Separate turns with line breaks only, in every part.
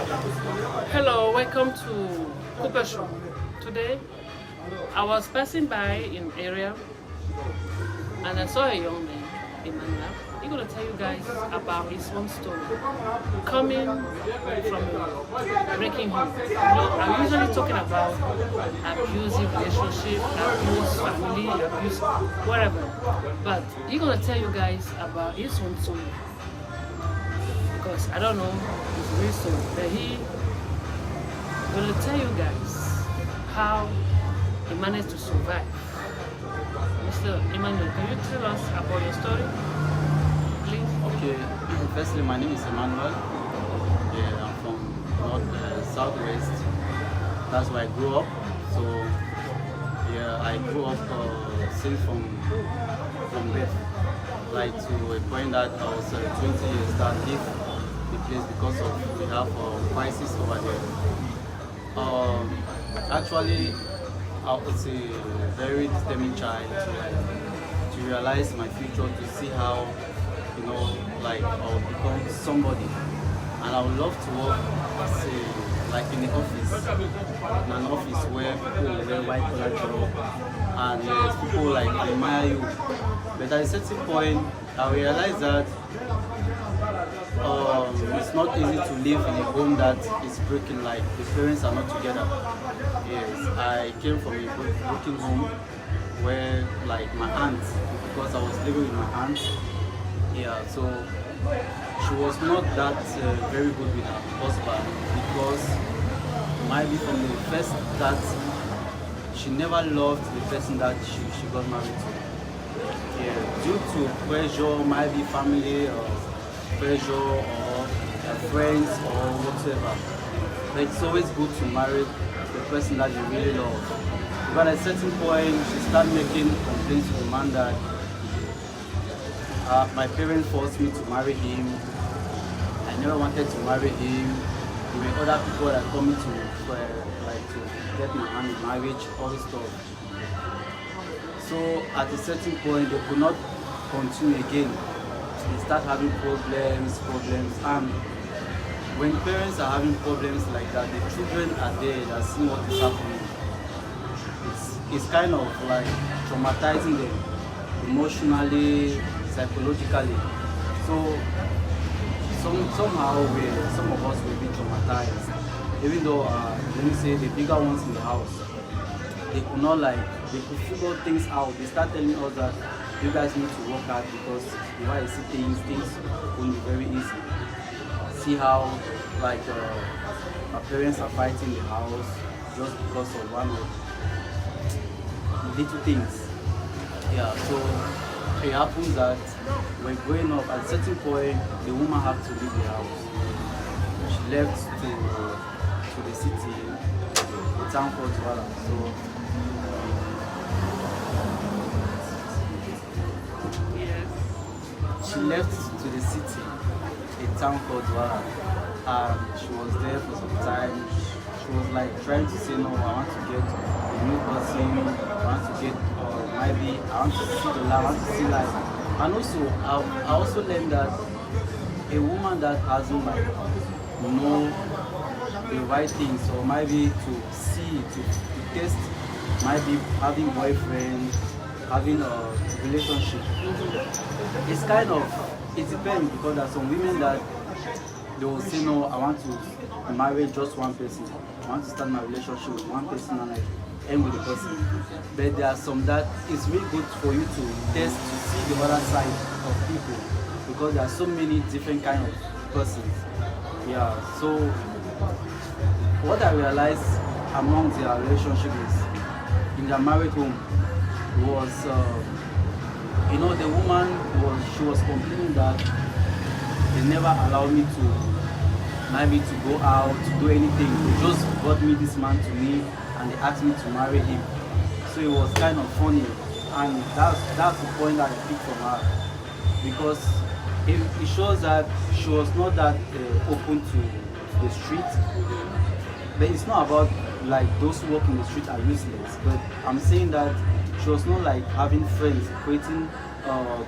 Hello, welcome to Cooper Show. Today, I was passing by in area and I saw a young man, Emmanuel. He's gonna tell you guys about his own story. Coming from a breaking home. I'm usually talking about abusive relationship, abuse family, abuse whatever. But he's gonna tell you guys about his own story. Because I don't know his real story. But he gonna tell you guys how he managed to survive. Mr. Emmanuel, can you tell us about your story, please?
Okay, firstly, my name is Emmanuel. Yeah, I'm from Southwest. That's where I grew up. So, yeah, I grew up since from birth, like to a point that I was 20 years that I left the place because of we have a crisis over there. Actually, I was a very determined child to realize my future, to see how, like I'll become somebody. And I would love to work as like in the office, in an office where people wear white collar job and people like admire you. But at a certain point, I realized that it's not easy to live in a home that is broken, like the parents are not together. Yes, I came from a broken home where like my aunt, because I was living with my aunt, yeah, so she was not that very good with her husband because maybe from the first that she never loved the person that she got married to. Yeah, due to pressure, maybe family or pressure or friends or whatever. But it's always good to marry the person that you really love. But at a certain point, she started making complaints to the man that my parents forced me to marry him. I never wanted to marry him. There were other people that coming to get my hand in marriage, all this stuff. So at a certain point, they could not continue again. They start having problems, and when parents are having problems like that, the children are there that see what is happening. It's kind of like traumatizing them emotionally, psychologically. So somehow some of us will be traumatized. Even though let me say the bigger ones in the house, they could figure things out. They start telling us that you guys need to work hard because the way I see things won't be very easy. See how like our parents are fighting the house just because of one of little things. Yeah, so it happens that when growing up, at a certain point, the woman had to leave the house. She left to the city, the town called Douala. So she left to the city, a town called Douala, and she was there for some time. She was like trying to say, no, I want to get a new person, I want to get, maybe I want to see the life, I want to see life. And also, I also learned that a woman that hasn't like know the right things, or maybe to see, to test, maybe having boyfriend, having a relationship. It's kind of, it depends, because there are some women that they will say, no, I want to marry just one person. I want to start my relationship with one person and I end with the person. But there are some that it's really good for you to test, to see the other side of people, because there are so many different kind of persons. Yeah, so what I realized among their relationship is, in their married home, was the woman was complaining that they never allowed me to maybe to go out, to do anything. They just brought me this man to me and they asked me to marry him. So it was kind of funny, and that's the point that I picked from her, because it shows that she was not that open to the street. But it's not about like those who walk in the street are useless, but I'm saying that she was not like having friends, creating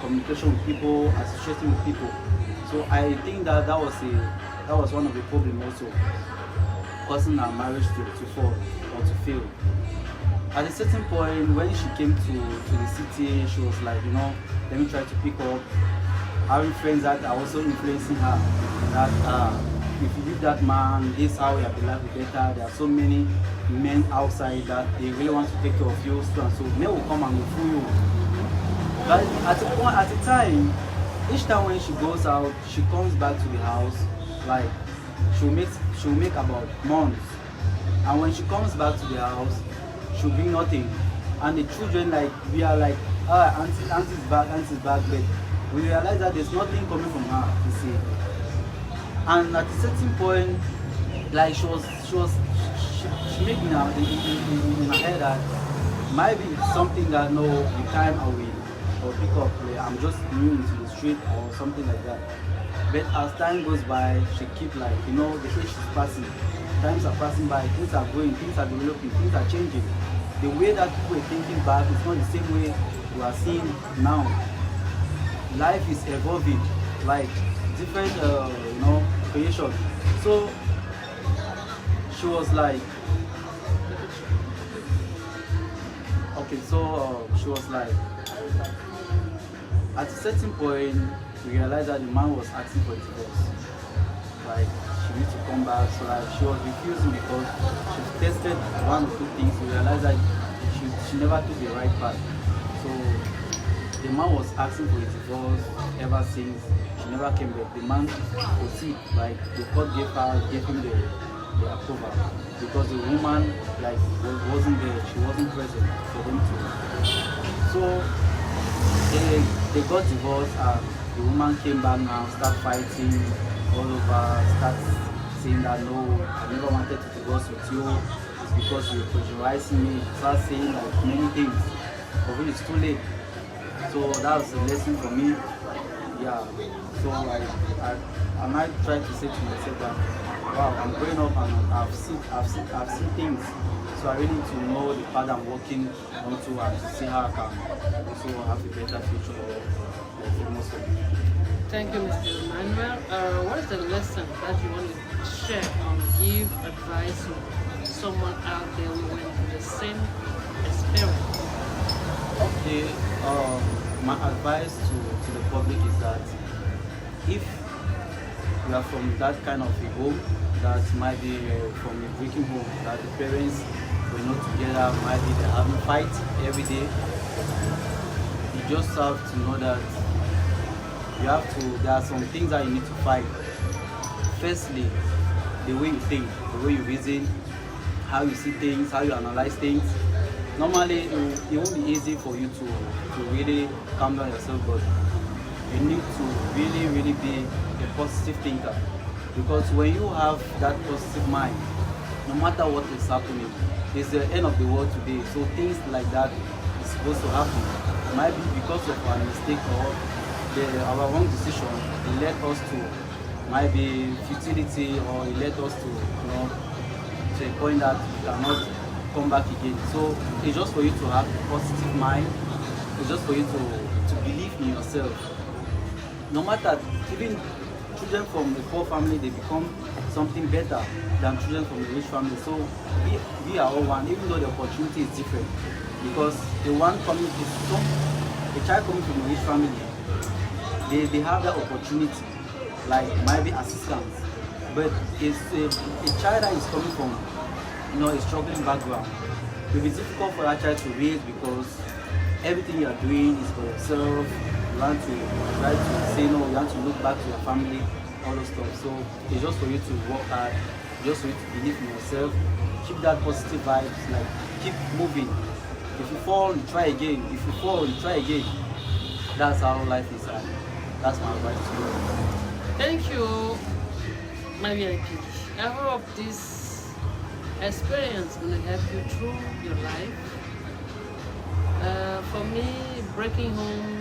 communication with people, associating with people. So I think that That was one of the problems also causing her marriage to fall or to fail. At a certain point, when she came to the city, she was like, let me try to pick up. Having friends that are also influencing her, that if you leave that man, this is how your life will be better. There are so many men outside that they really want to take care of you, so and so. Men will come and will fool you. But at a time, each time when she goes out, she comes back to the house, like she'll make about months. And when she comes back to the house, she'll bring nothing. And the children, like, we are like, auntie's back, but we realize that there's nothing coming from her, you see. And at a certain point, like she made in her head that might be something that no, the time I will or pick up, I'm just new into the street or something like that. But as time goes by, she keep like, the age is passing, times are passing by, things are growing, things are developing, things are changing. The way that people are thinking back is not the same way we are seeing now. Life is evolving, like different, creation. So she was like, she was like, at a certain point, we realized that the man was asking for a divorce. Like, she needs to come back, so like she was refusing because she tested one or two things. We realized that she never took the right path. So the man was asking for a divorce ever since. She never came back. The man was sick, like the court gave him the approval because the woman like wasn't there. She wasn't present for them to. So they got divorced and the woman came back now, start fighting all over, start saying that no, I never wanted to divorce with you. It's because you're pressurizing me. Start saying like many things. But when it's too late. So that was a lesson for me. Yeah. So I might try to say to myself that wow, I'm growing up and I've seen things. So I really need to know the path I'm walking onto and to see how I can also have a better future for most of me.
Thank you, Mr. Emmanuel. What's the lesson that you want to share or give advice to someone out there who went through the same experience?
Okay, my advice to the public is that if you are from that kind of a home, that might be from a breaking home, that the parents were not together, might be they're having fights every day, you just have to know that there are some things that you need to fight. Firstly, the way you think, the way you reason, how you see things, how you analyze things. Normally, it won't be easy for you to really calm down yourself, but you need to really, really be a positive thinker. Because when you have that positive mind, no matter what is happening, it's the end of the world today. So things like that is supposed to happen. It might be because of our mistake or our wrong decision. It led us to might be futility, or it led us to to a point that you cannot come back again. So it's just for you to have a positive mind. It's just for you to believe in yourself. No matter, even children from the poor family, they become something better than children from the rich family. So we are all one, even though the opportunity is different. Because the one coming a child coming from a rich family, they have that opportunity, like might be assistance. But it's a child that is coming from a struggling background. It will be difficult for that child to raise because everything you are doing is for yourself. You want to try to say no, you want to look back to your family, all those stuff. So it's just for you to work hard, just for you to believe in yourself, keep that positive vibes, like keep moving. If you fall, you try again. If you fall, you try again. That's how life is, and that's my advice to you.
Thank you, my VIP. I hope this experience will help you through your life. For me, breaking home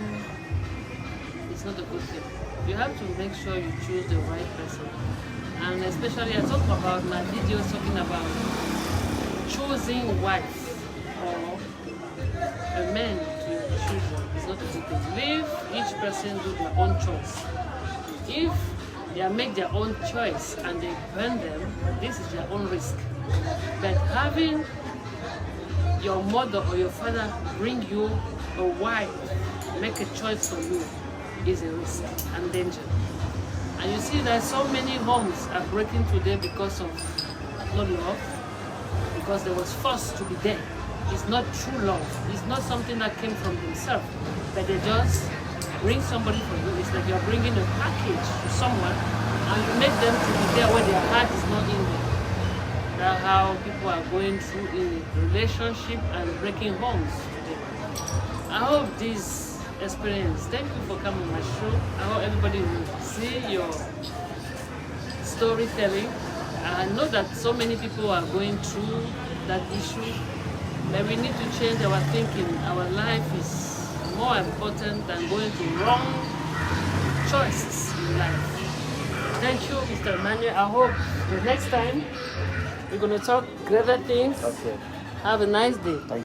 is not a good thing. You have to make sure you choose the right person. And especially, I talk about my videos talking about choosing wife or a man to your children. It's not a good thing. Leave each person do their own choice. If They make their own choice and they burn them. This is their own risk. But having your mother or your father bring you a wife, make a choice for you, is a risk and danger. And you see that so many homes are breaking today because of not love, because there was forced to be there. It's not true love. It's not something that came from themselves, but they just bring somebody for you. It's like you're bringing a package to someone and you make them to be there where their heart is not in there. That's how people are going through in relationship and breaking homes today. I hope this experience, thank you for coming on my show. I hope everybody will see your storytelling. I know that so many people are going through that issue, but we need to change our thinking. Our life is more important than going to wrong choices in life. Thank you, Mr. Emmanuel. I hope the next time we're going to talk greater things.
Okay.
Have a nice day.
Thank you.